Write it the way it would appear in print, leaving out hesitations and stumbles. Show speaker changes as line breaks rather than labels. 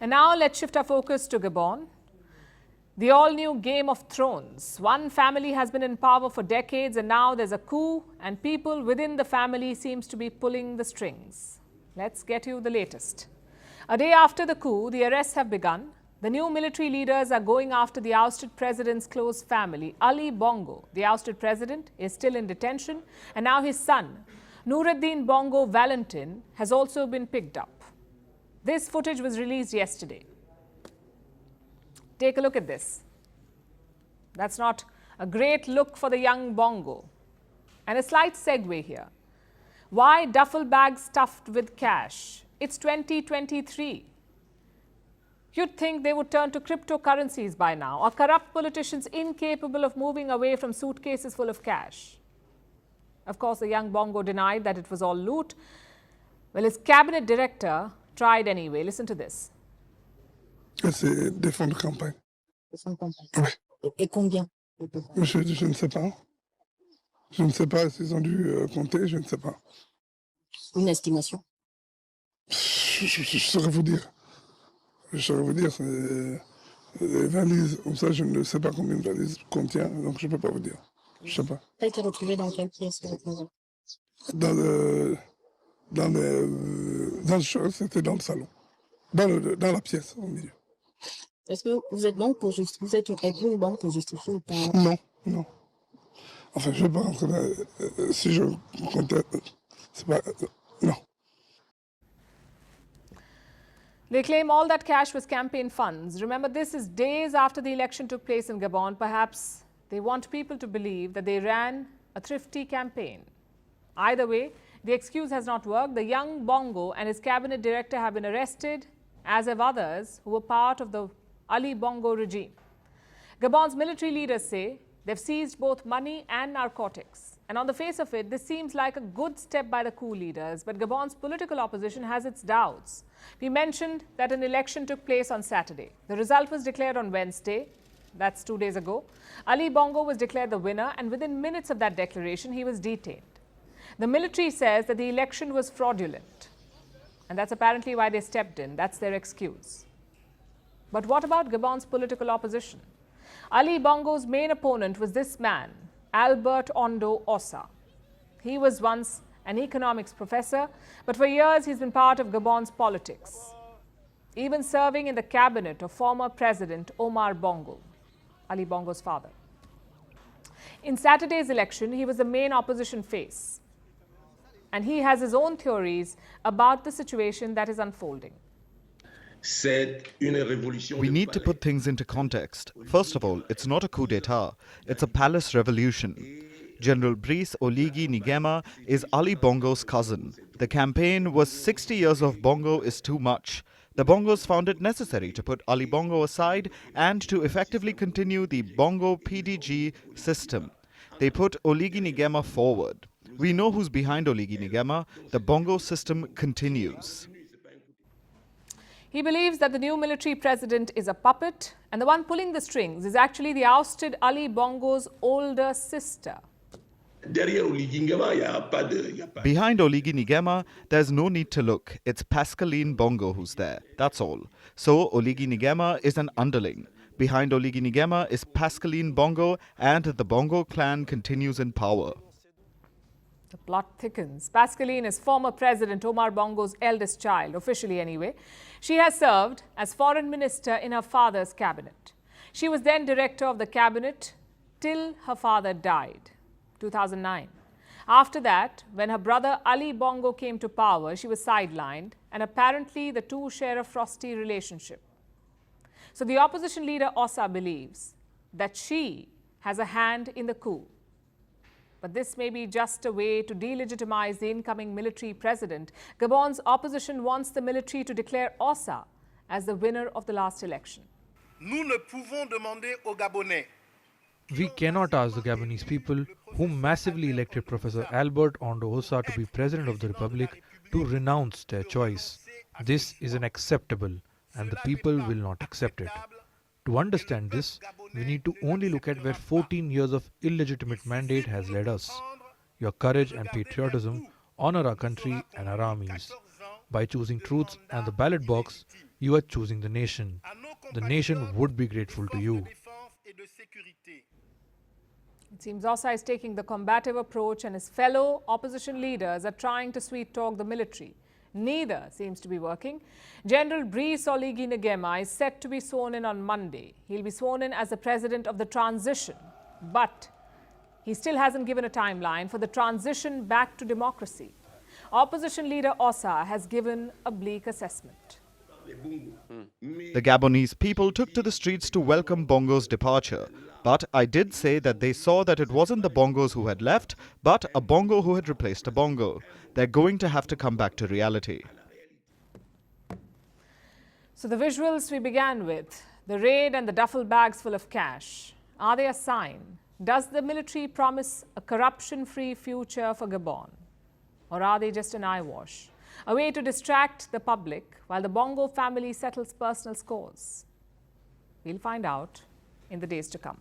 And now let's shift our focus to Gabon. The all-new Game of Thrones. One family has been in power for decades and now there's a coup and people within the family seems to be pulling the strings. Let's get you the latest. A day after the coup, the arrests have begun. The new military leaders are going after the ousted president's close family. Ali Bongo, the ousted president, is still in detention and now his son, Nuruddin Bongo Valentin, has also been picked up. This footage was released yesterday. Take a look at this. That's not a great look for the young Bongo. And a slight segue here. Why duffel bags stuffed with cash? It's 2023. You'd think they would turn to cryptocurrencies by now, or corrupt politicians incapable of moving away from suitcases full of cash. Of course, the young Bongo denied that it was all loot. Well, his cabinet director tried anyway. Listen to this.
C'est des fonds de campagne.
Des fonds de campagne.
Oui.
Et combien?
Je ne sais pas. Je ne sais pas s'ils ont dû compter, je ne sais pas.
Une estimation?
Je saurais vous dire. Je saurais vous dire, c'est les valises. Comme ça, je ne sais pas combien de valises contient, donc je ne peux pas vous dire. Je ne sais pas.
Ça a été retrouvé dans quelle pièce?
Dans le chose, c'était dans le salon. Dans la pièce, au milieu.
Est-ce que vous êtes banque pour justifier? Vous êtes une banque pour justifier ou pas?
Non, non. Enfin, je ne vais pas rentrer là. Si je comptais, c'est pas... non.
They claim all that cash was campaign funds. Remember, this is days after the election took place in Gabon. Perhaps they want people to believe that they ran a thrifty campaign. Either way, the excuse has not worked. The young Bongo and his cabinet director have been arrested, as have others who were part of the Ali Bongo regime. Gabon's military leaders say they've seized both money and narcotics. And on the face of it, this seems like a good step by the coup leaders, but Gabon's political opposition has its doubts. We mentioned that an election took place on Saturday. The result was declared on Wednesday. That's 2 days ago. Ali Bongo was declared the winner, and within minutes of that declaration, he was detained. The military says that the election was fraudulent. And that's apparently why they stepped in. That's their excuse. But what about Gabon's political opposition? Ali Bongo's main opponent was this man, Albert Ondo Ossa. He was once an economics professor, but for years he's been part of Gabon's politics, even serving in the cabinet of former President Omar Bongo, Ali Bongo's father. In Saturday's election, he was the main opposition face. And he has his own theories about the situation that is unfolding.
We need to put things into context. First of all, it's not a coup d'etat, it's a palace revolution. General Brice Oligui Nguema is Ali Bongo's cousin. The campaign was 60 years of Bongo is too much. The Bongos found it necessary to put Ali Bongo aside and to effectively continue the Bongo PDG system. They put Oligui Nguema forward. We know who's behind Oligui Nguema. The Bongo system continues.
He believes that the new military president is a puppet, and the one pulling the strings is actually the ousted Ali Bongo's older sister.
Behind Oligui Nguema, there's no need to look. It's Pascaline Bongo who's there. That's all. So Oligui Nguema is an underling. Behind Oligui Nguema is Pascaline Bongo, and the Bongo clan continues in power.
The plot thickens. Pascaline is former President Omar Bongo's eldest child, officially anyway. She has served as foreign minister in her father's cabinet. She was then director of the cabinet till her father died, 2009. After that, when her brother Ali Bongo came to power, she was sidelined, and apparently the two share a frosty relationship. So the opposition leader Ossa believes that she has a hand in the coup. But this may be just a way to delegitimize the incoming military president. Gabon's opposition wants the military to declare Ossa as the winner of the last election.
Nous ne pouvons demander aux Gabonais.
We cannot ask the Gabonese people, who massively elected Professor Albert Ondo Ossa to be President of the Republic, to renounce their choice. This is unacceptable, and the people will not accept it. To understand this, we need to only look at where 14 years of illegitimate mandate has led us. Your courage and patriotism honor our country and our armies. By choosing truth and the ballot box, you are choosing the nation. The nation would be grateful to you.
It seems Ossa is taking the combative approach and his fellow opposition leaders are trying to sweet-talk the military. Neither seems to be working. General Brice Oligui Nguema is set to be sworn in on Monday. He'll be sworn in as the president of the transition, but he still hasn't given a timeline for the transition back to democracy. Opposition leader Ossa has given a bleak assessment.
The Gabonese people took to the streets to welcome Bongo's departure. But I did say that they saw that it wasn't the Bongos who had left, but a Bongo who had replaced a Bongo. They're going to have to come back to reality.
So the visuals we began with, the raid and the duffel bags full of cash, are they a sign? Does the military promise a corruption-free future for Gabon? Or are they just an eyewash? A way to distract the public while the Bongo family settles personal scores? We'll find out in the days to come.